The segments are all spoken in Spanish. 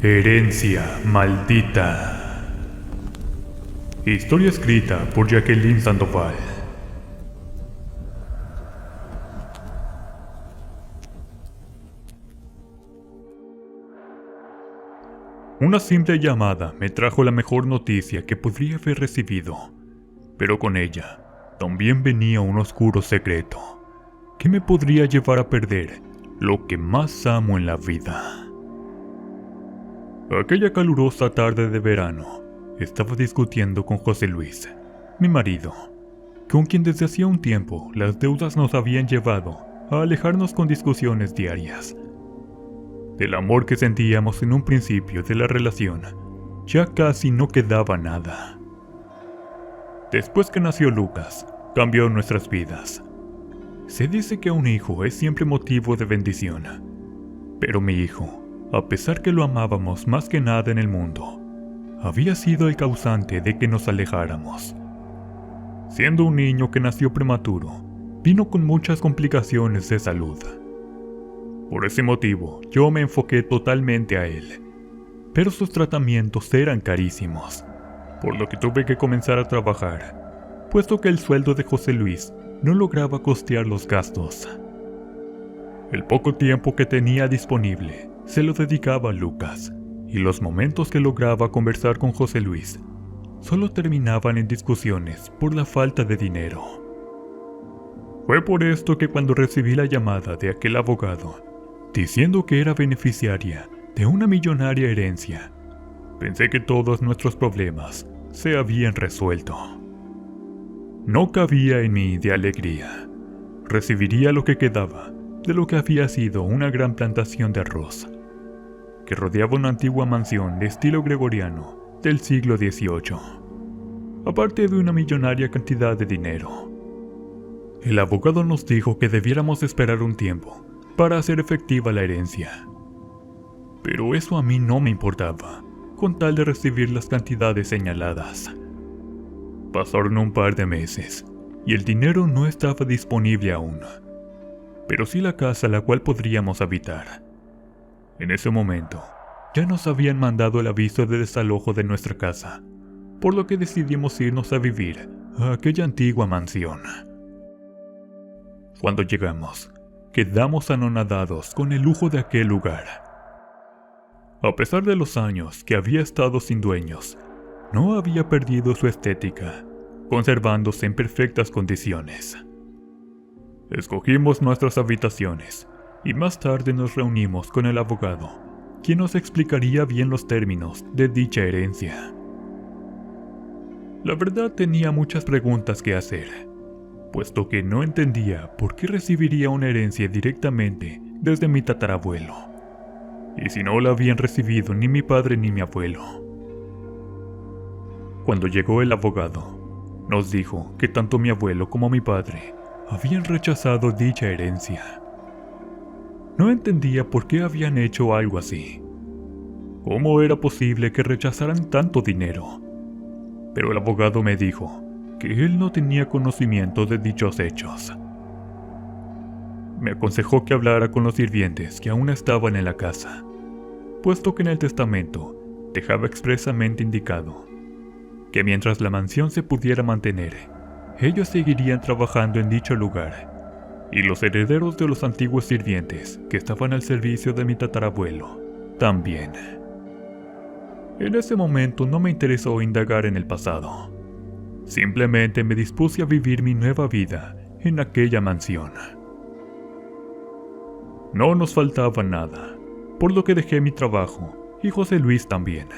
Herencia maldita. Historia escrita por Jacqueline Sandoval. Una simple llamada me trajo la mejor noticia que podría haber recibido, pero con ella también venía un oscuro secreto que me podría llevar a perder lo que más amo en la vida. Aquella calurosa tarde de verano, estaba discutiendo con José Luis, mi marido, con quien desde hacía un tiempo las deudas nos habían llevado a alejarnos con discusiones diarias. Del amor que sentíamos en un principio de la relación, ya casi no quedaba nada. Después que nació Lucas, cambió nuestras vidas. Se dice que un hijo es siempre motivo de bendición, pero mi hijo, a pesar que lo amábamos más que nada en el mundo, había sido el causante de que nos alejáramos. Siendo un niño que nació prematuro, vino con muchas complicaciones de salud. Por ese motivo, yo me enfoqué totalmente a él, pero sus tratamientos eran carísimos, por lo que tuve que comenzar a trabajar, puesto que el sueldo de José Luis no lograba costear los gastos. El poco tiempo que tenía disponible se lo dedicaba a Lucas, y los momentos que lograba conversar con José Luis solo terminaban en discusiones por la falta de dinero. Fue por esto que cuando recibí la llamada de aquel abogado, diciendo que era beneficiaria de una millonaria herencia, pensé que todos nuestros problemas se habían resuelto. No cabía en mí de alegría. Recibiría lo que quedaba de lo que había sido una gran plantación de arroz, que rodeaba una antigua mansión de estilo gregoriano del siglo XVIII, aparte de una millonaria cantidad de dinero. El abogado nos dijo que debiéramos esperar un tiempo para hacer efectiva la herencia, pero eso a mí no me importaba, con tal de recibir las cantidades señaladas. Pasaron un par de meses, y el dinero no estaba disponible aún, pero sí la casa a la cual podríamos habitar. En ese momento, ya nos habían mandado el aviso de desalojo de nuestra casa, por lo que decidimos irnos a vivir a aquella antigua mansión. Cuando llegamos, quedamos anonadados con el lujo de aquel lugar. A pesar de los años que había estado sin dueños, no había perdido su estética, conservándose en perfectas condiciones. Escogimos nuestras habitaciones y más tarde nos reunimos con el abogado, quien nos explicaría bien los términos de dicha herencia. La verdad tenía muchas preguntas que hacer, puesto que no entendía por qué recibiría una herencia directamente desde mi tatarabuelo, y si no la habían recibido ni mi padre ni mi abuelo. Cuando llegó el abogado, nos dijo que tanto mi abuelo como mi padre habían rechazado dicha herencia. No entendía por qué habían hecho algo así. ¿Cómo era posible que rechazaran tanto dinero? Pero el abogado me dijo que él no tenía conocimiento de dichos hechos. Me aconsejó que hablara con los sirvientes que aún estaban en la casa, puesto que en el testamento dejaba expresamente indicado que mientras la mansión se pudiera mantener, ellos seguirían trabajando en dicho lugar, y los herederos de los antiguos sirvientes que estaban al servicio de mi tatarabuelo también. En ese momento no me interesó indagar en el pasado. Simplemente me dispuse a vivir mi nueva vida en aquella mansión. No nos faltaba nada, por lo que dejé mi trabajo, y José Luis también,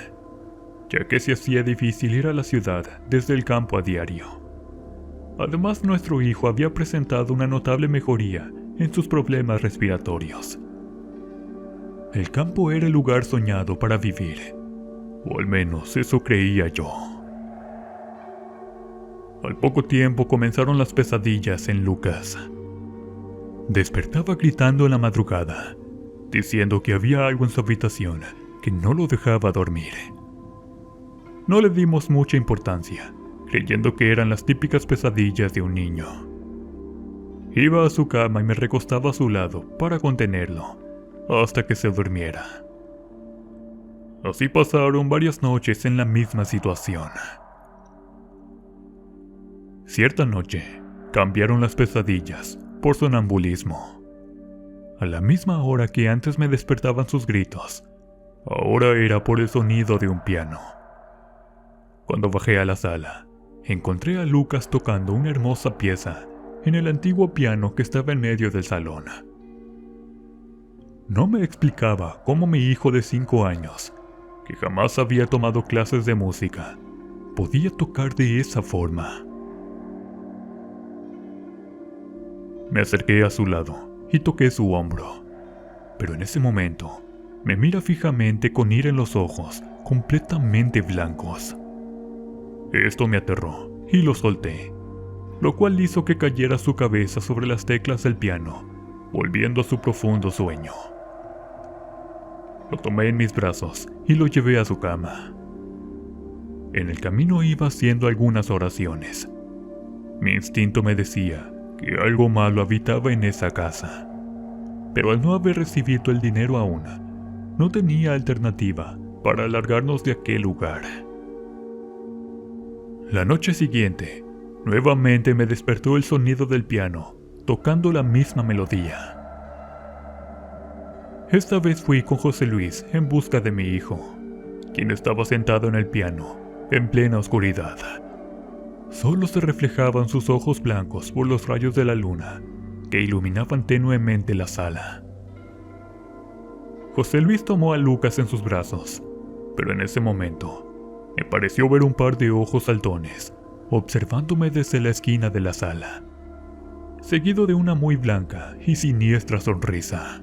ya que se hacía difícil ir a la ciudad desde el campo a diario. Además, nuestro hijo había presentado una notable mejoría en sus problemas respiratorios. El campo era el lugar soñado para vivir, o al menos eso creía yo. Al poco tiempo comenzaron las pesadillas en Lucas. Despertaba gritando en la madrugada, diciendo que había algo en su habitación que no lo dejaba dormir. No le dimos mucha importancia, creyendo que eran las típicas pesadillas de un niño. Iba a su cama y me recostaba a su lado para contenerlo, hasta que se durmiera. Así pasaron varias noches en la misma situación. Cierta noche, cambiaron las pesadillas por sonambulismo. A la misma hora que antes me despertaban sus gritos, ahora era por el sonido de un piano. Cuando bajé a la sala, encontré a Lucas tocando una hermosa pieza en el antiguo piano que estaba en medio del salón. No me explicaba cómo mi hijo de 5 años, que jamás había tomado clases de música, podía tocar de esa forma. Me acerqué a su lado y toqué su hombro, pero en ese momento me mira fijamente con ira en los ojos, completamente blancos. Esto me aterró y lo solté, lo cual hizo que cayera su cabeza sobre las teclas del piano, volviendo a su profundo sueño. Lo tomé en mis brazos y lo llevé a su cama. En el camino iba haciendo algunas oraciones. Mi instinto me decía que algo malo habitaba en esa casa, pero al no haber recibido el dinero aún, no tenía alternativa para largarnos de aquel lugar. La noche siguiente, nuevamente me despertó el sonido del piano, tocando la misma melodía. Esta vez fui con José Luis en busca de mi hijo, quien estaba sentado en el piano, en plena oscuridad. Solo se reflejaban sus ojos blancos por los rayos de la luna, que iluminaban tenuemente la sala. José Luis tomó a Lucas en sus brazos, pero en ese momento me pareció ver un par de ojos saltones, observándome desde la esquina de la sala, seguido de una muy blanca y siniestra sonrisa.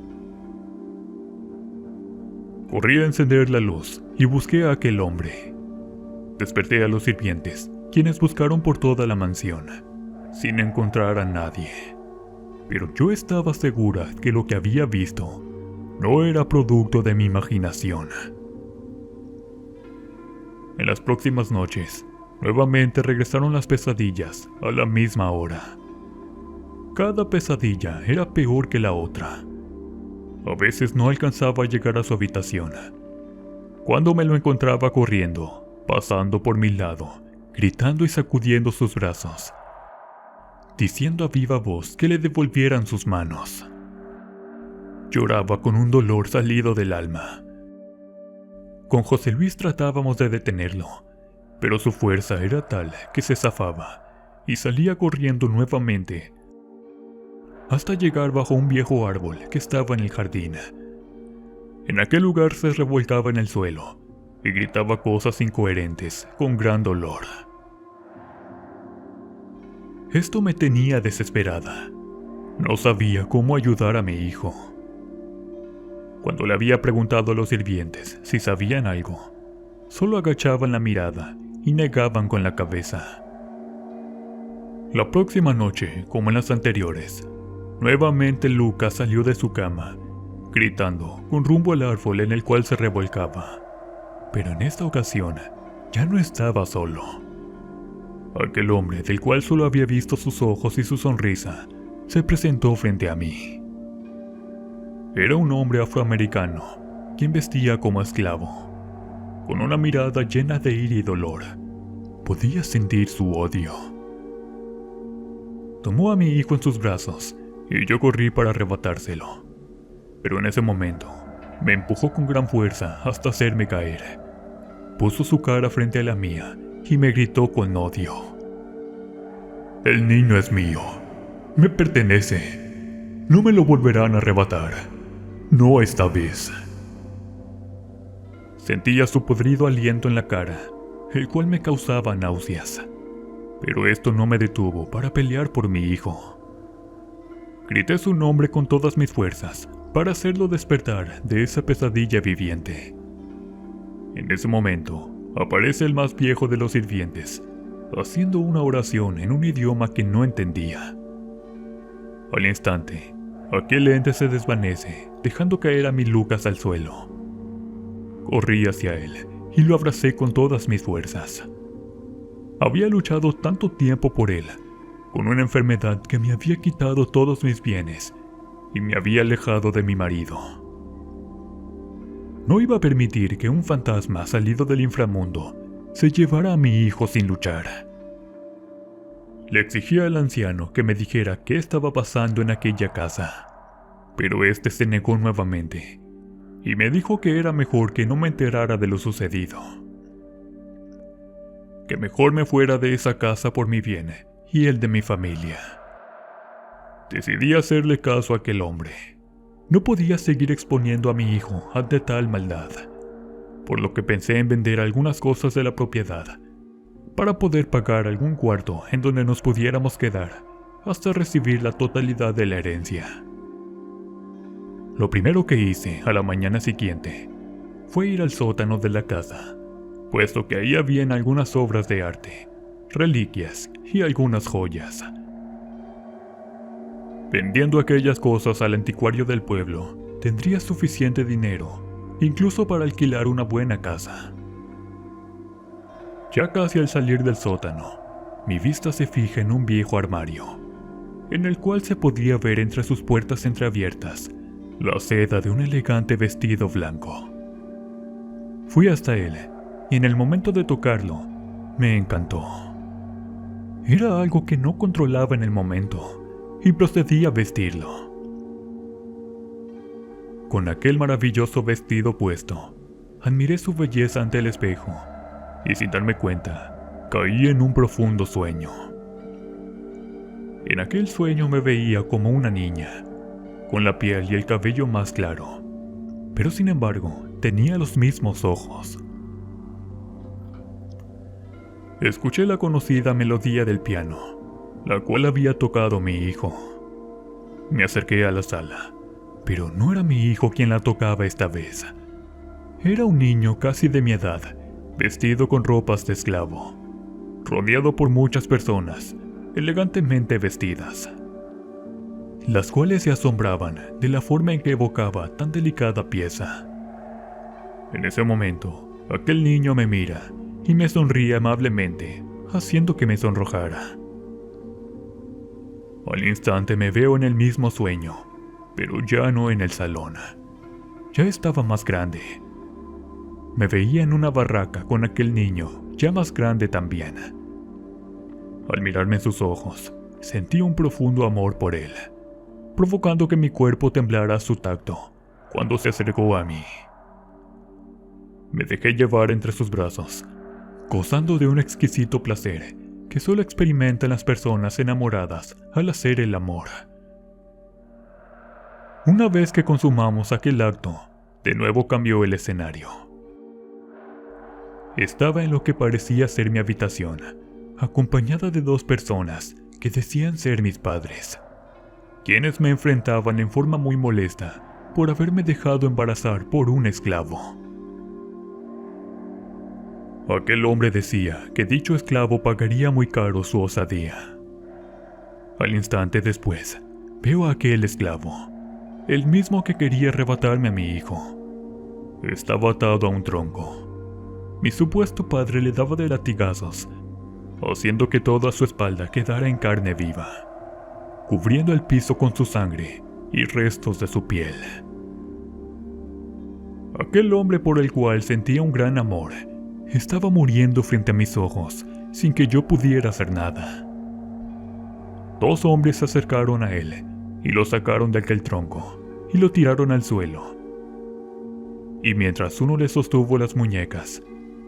Corrí a encender la luz y busqué a aquel hombre. Desperté a los sirvientes, quienes buscaron por toda la mansión, sin encontrar a nadie. Pero yo estaba segura que lo que había visto no era producto de mi imaginación. En las próximas noches, nuevamente regresaron las pesadillas a la misma hora. Cada pesadilla era peor que la otra. A veces no alcanzaba a llegar a su habitación. Cuando me lo encontraba corriendo, pasando por mi lado, gritando y sacudiendo sus brazos, diciendo a viva voz que le devolvieran sus manos. Lloraba con un dolor salido del alma. Con José Luis tratábamos de detenerlo, pero su fuerza era tal que se zafaba y salía corriendo nuevamente, hasta llegar bajo un viejo árbol que estaba en el jardín. En aquel lugar se revolcaba en el suelo y gritaba cosas incoherentes con gran dolor. Esto me tenía desesperada. No sabía cómo ayudar a mi hijo. Cuando le había preguntado a los sirvientes si sabían algo, solo agachaban la mirada y negaban con la cabeza. La próxima noche, como en las anteriores, nuevamente Lucas salió de su cama, gritando con rumbo al árbol en el cual se revolcaba. Pero en esta ocasión, ya no estaba solo. Aquel hombre del cual solo había visto sus ojos y su sonrisa, se presentó frente a mí. Era un hombre afroamericano, quien vestía como esclavo. Con una mirada llena de ira y dolor, podía sentir su odio. Tomó a mi hijo en sus brazos y yo corrí para arrebatárselo. Pero en ese momento, me empujó con gran fuerza hasta hacerme caer. Puso su cara frente a la mía y me gritó con odio: «El niño es mío. Me pertenece. No me lo volverán a arrebatar. No esta vez». Sentía su podrido aliento en la cara, el cual me causaba náuseas. Pero esto no me detuvo para pelear por mi hijo. Grité su nombre con todas mis fuerzas para hacerlo despertar de esa pesadilla viviente. En ese momento, aparece el más viejo de los sirvientes, haciendo una oración en un idioma que no entendía. Al instante, aquel ente se desvanece, dejando caer a mi Lucas al suelo. Corrí hacia él y lo abracé con todas mis fuerzas. Había luchado tanto tiempo por él, con una enfermedad que me había quitado todos mis bienes y me había alejado de mi marido. No iba a permitir que un fantasma salido del inframundo se llevara a mi hijo sin luchar. Le exigí al anciano que me dijera qué estaba pasando en aquella casa, pero este se negó nuevamente y me dijo que era mejor que no me enterara de lo sucedido. Que mejor me fuera de esa casa por mi bien y el de mi familia. Decidí hacerle caso a aquel hombre. No podía seguir exponiendo a mi hijo ante tal maldad, por lo que pensé en vender algunas cosas de la propiedad para poder pagar algún cuarto en donde nos pudiéramos quedar hasta recibir la totalidad de la herencia. Lo primero que hice a la mañana siguiente fue ir al sótano de la casa, puesto que ahí habían algunas obras de arte, reliquias y algunas joyas. Vendiendo aquellas cosas al anticuario del pueblo, tendría suficiente dinero, incluso para alquilar una buena casa. Ya casi al salir del sótano, mi vista se fija en un viejo armario, en el cual se podía ver entre sus puertas entreabiertas la seda de un elegante vestido blanco. Fui hasta él, y en el momento de tocarlo, me encantó. Era algo que no controlaba en el momento, y procedí a vestirlo. Con aquel maravilloso vestido puesto, admiré su belleza ante el espejo, y sin darme cuenta, caí en un profundo sueño. En aquel sueño me veía como una niña, con la piel y el cabello más claro, pero sin embargo tenía los mismos ojos. Escuché la conocida melodía del piano, la cual había tocado mi hijo. Me acerqué a la sala, pero no era mi hijo quien la tocaba esta vez. Era un niño casi de mi edad, vestido con ropas de esclavo, rodeado por muchas personas, elegantemente vestidas, las cuales se asombraban de la forma en que evocaba tan delicada pieza. En ese momento, aquel niño me mira y me sonríe amablemente, haciendo que me sonrojara. Al instante me veo en el mismo sueño, pero ya no en el salón. Ya estaba más grande. Me veía en una barraca con aquel niño, ya más grande también. Al mirarme en sus ojos, sentí un profundo amor por él, provocando que mi cuerpo temblara a su tacto cuando se acercó a mí. Me dejé llevar entre sus brazos, gozando de un exquisito placer que solo experimentan las personas enamoradas al hacer el amor. Una vez que consumamos aquel acto, de nuevo cambió el escenario. Estaba en lo que parecía ser mi habitación, acompañada de dos personas que decían ser mis padres, quienes me enfrentaban en forma muy molesta por haberme dejado embarazar por un esclavo. Aquel hombre decía que dicho esclavo pagaría muy caro su osadía. Al instante después, veo a aquel esclavo, el mismo que quería arrebatarme a mi hijo. Estaba atado a un tronco. Mi supuesto padre le daba de latigazos, haciendo que toda su espalda quedara en carne viva, cubriendo el piso con su sangre y restos de su piel. Aquel hombre por el cual sentía un gran amor estaba muriendo frente a mis ojos sin que yo pudiera hacer nada. Dos hombres se acercaron a él y lo sacaron de aquel tronco y lo tiraron al suelo. Y mientras uno le sostuvo las muñecas,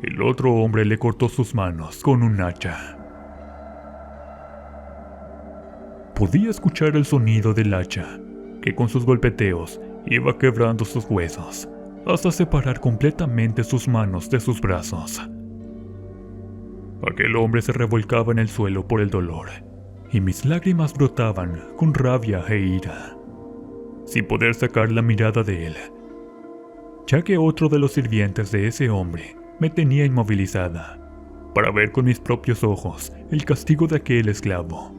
el otro hombre le cortó sus manos con un hacha. Podía escuchar el sonido del hacha, que con sus golpeteos iba quebrando sus huesos, hasta separar completamente sus manos de sus brazos. Aquel hombre se revolcaba en el suelo por el dolor, y mis lágrimas brotaban con rabia e ira, sin poder sacar la mirada de él, ya que otro de los sirvientes de ese hombre me tenía inmovilizada, para ver con mis propios ojos el castigo de aquel esclavo,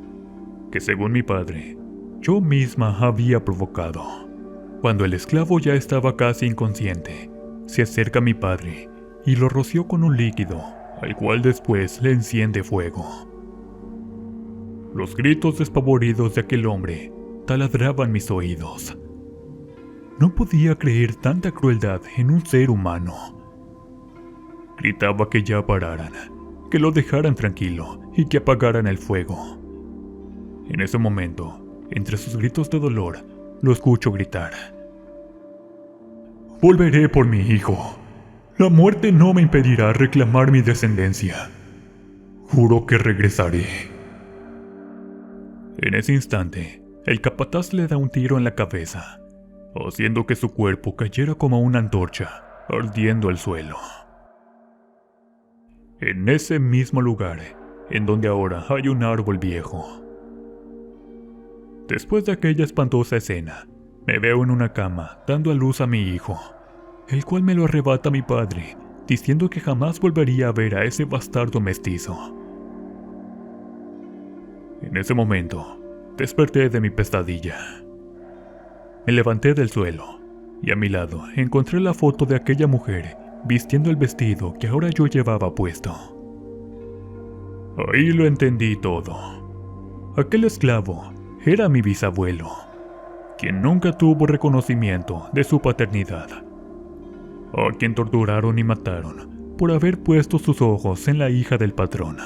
que según mi padre, yo misma había provocado. Cuando el esclavo ya estaba casi inconsciente, se acerca a mi padre y lo roció con un líquido, al cual después le enciende fuego. Los gritos despavoridos de aquel hombre taladraban mis oídos. No podía creer tanta crueldad en un ser humano. Gritaba que ya pararan, que lo dejaran tranquilo y que apagaran el fuego. En ese momento, entre sus gritos de dolor, lo escucho gritar: «Volveré por mi hijo. La muerte no me impedirá reclamar mi descendencia. Juro que regresaré». En ese instante, el capataz le da un tiro en la cabeza, haciendo que su cuerpo cayera como una antorcha, ardiendo el suelo. En ese mismo lugar, en donde ahora hay un árbol viejo. Después de aquella espantosa escena, me veo en una cama dando a luz a mi hijo, el cual me lo arrebata mi padre, diciendo que jamás volvería a ver a ese bastardo mestizo. En ese momento, desperté de mi pesadilla. Me levanté del suelo, y a mi lado encontré la foto de aquella mujer vistiendo el vestido que ahora yo llevaba puesto. Ahí lo entendí todo. Aquel esclavo era mi bisabuelo, quien nunca tuvo reconocimiento de su paternidad, a quien torturaron y mataron por haber puesto sus ojos en la hija del patrón.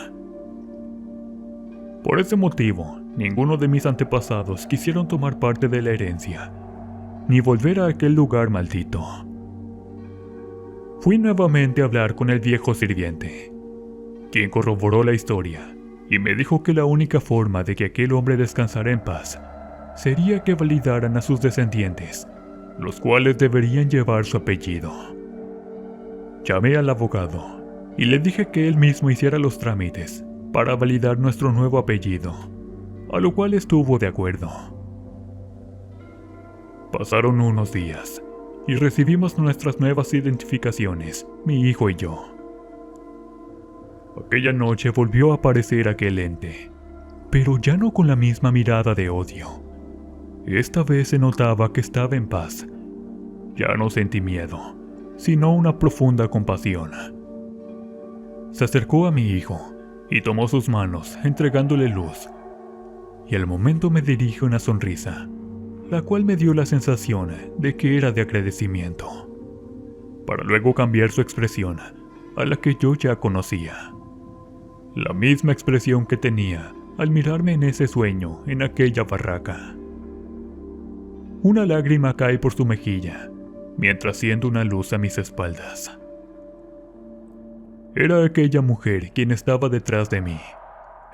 Por ese motivo, ninguno de mis antepasados quisieron tomar parte de la herencia, ni volver a aquel lugar maldito. Fui nuevamente a hablar con el viejo sirviente, quien corroboró la historia y me dijo que la única forma de que aquel hombre descansara en paz sería que validaran a sus descendientes, los cuales deberían llevar su apellido. Llamé al abogado y le dije que él mismo hiciera los trámites para validar nuestro nuevo apellido, a lo cual estuvo de acuerdo. Pasaron unos días y recibimos nuestras nuevas identificaciones, mi hijo y yo. Aquella noche volvió a aparecer aquel ente, pero ya no con la misma mirada de odio. Esta vez se notaba que estaba en paz. Ya no sentí miedo, sino una profunda compasión. Se acercó a mi hijo y tomó sus manos, entregándole luz, y al momento me dirigió una sonrisa, la cual me dio la sensación de que era de agradecimiento, para luego cambiar su expresión a la que yo ya conocía. La misma expresión que tenía al mirarme en ese sueño en aquella barraca. Una lágrima cae por su mejilla, mientras siento una luz a mis espaldas. Era aquella mujer quien estaba detrás de mí.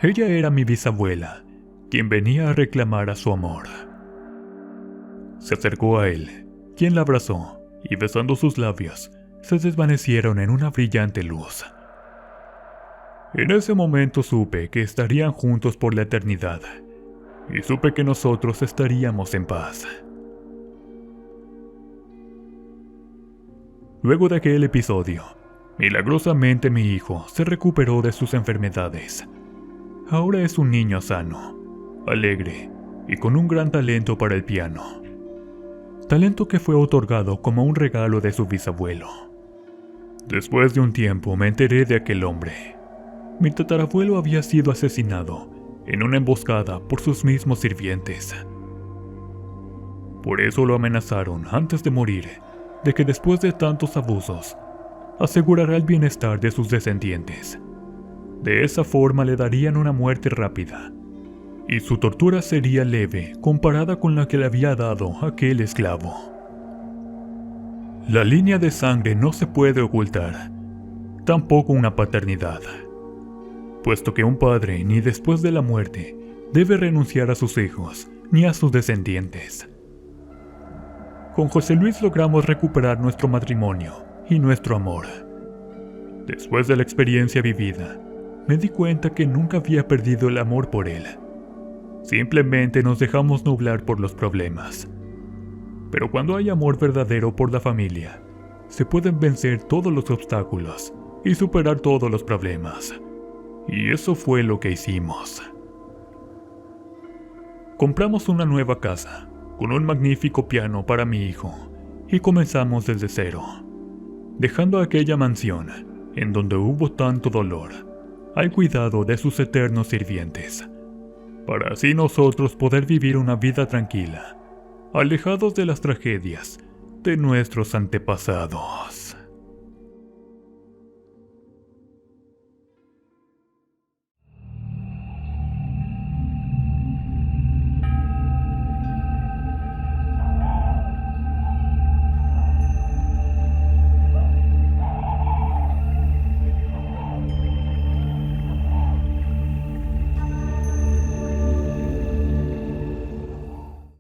Ella era mi bisabuela, quien venía a reclamar a su amor. Se acercó a él, quien la abrazó, y besando sus labios, se desvanecieron en una brillante luz. En ese momento supe que estarían juntos por la eternidad, y supe que nosotros estaríamos en paz. Luego de aquel episodio, milagrosamente mi hijo se recuperó de sus enfermedades. Ahora es un niño sano, alegre y con un gran talento para el piano. Talento que fue otorgado como un regalo de su bisabuelo. Después de un tiempo me enteré de aquel hombre. Mi tatarabuelo había sido asesinado en una emboscada por sus mismos sirvientes. Por eso lo amenazaron antes de morir de que después de tantos abusos asegurará el bienestar de sus descendientes. De esa forma le darían una muerte rápida, y su tortura sería leve comparada con la que le había dado aquel esclavo. La línea de sangre no se puede ocultar, tampoco una paternidad, puesto que un padre ni después de la muerte debe renunciar a sus hijos ni a sus descendientes. Con José Luis logramos recuperar nuestro matrimonio y nuestro amor. Después de la experiencia vivida, me di cuenta que nunca había perdido el amor por él. Simplemente nos dejamos nublar por los problemas. Pero cuando hay amor verdadero por la familia, se pueden vencer todos los obstáculos y superar todos los problemas. Y eso fue lo que hicimos. Compramos una nueva casa, con un magnífico piano para mi hijo, y comenzamos desde cero, dejando aquella mansión, en donde hubo tanto dolor, al cuidado de sus eternos sirvientes, para así nosotros poder vivir una vida tranquila, alejados de las tragedias de nuestros antepasados.